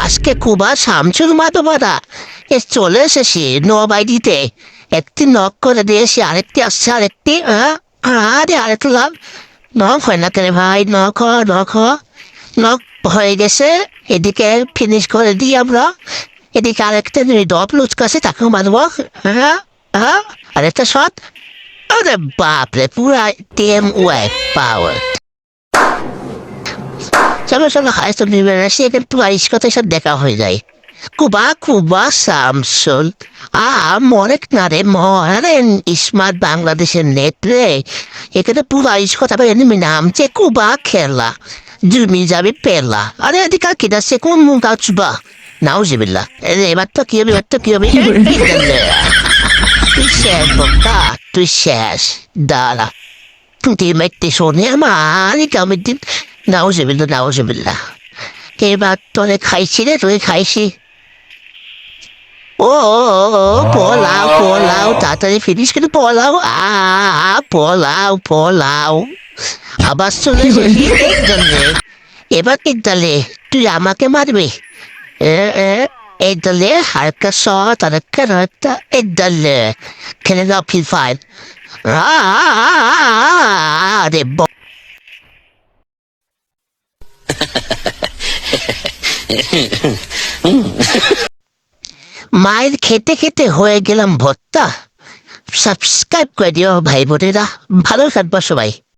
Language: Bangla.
আজকে কুবা শামসুর মাধবারা চলে এসেছি নবাইডিতে। একটি নক করে দিয়েছি, আরেকটি আসছে, আরেকটি আরে আরেকটু লাভ। নক হয় না কেন ভাই? নক হয়ে গেছে। এদিকে ফিনিশ করে দিই আমরা। এদিকে আরেকটা ডপ লুচকাছে, তাকেও মারবো। হ্যাঁ হ্যাঁ, আরেকটা শট। আরে বাপরে, পুরা টিম ওয়াইড পাওয়ার। চলো চলো, হাইস্ট নিবেন আসি, একটু আইস কথা সব দেখা হয়ে যায়। কুবা শামসুল মরেক না রে, মরেন স্মার্ট বাংলাদেশের নেট রে। এখানে পুরো আইস কথা বলে এনিমি নামছে কুবা খেলা, জুমি যাবে পেলা। আরে এদিকে কি যাচ্ছে কোন মুখ আছবা নাউজিবিল্লা। এবার তো কি হবে, এবার তো কি হবে? তুই শেষ বক্তা, তুই শেষ। দাঁড়া, তুই মেটতে শোনে আমার কেমন দিন। নাউজিবিল্লা। এবার তোরে খাইছি রে, তুই খাইছি। পোলাও তাড়াতাড়ি ফিনিশ করে পোলাও। পোলাও আবার চলে এসেছি। এবার কি দলে তুই আমাকে মারবি? এই দলে হালকা শট, আর একটা রক্ত। এই দলে খেলে দাও ফ্রি ফায়ার। আরে মায়ের খেতে খেতে হয়ে গেলাম ভর্তা। সাবস্ক্রাইব করে দিও ভাই বোনেরা, ভালো থাকবা সবাই।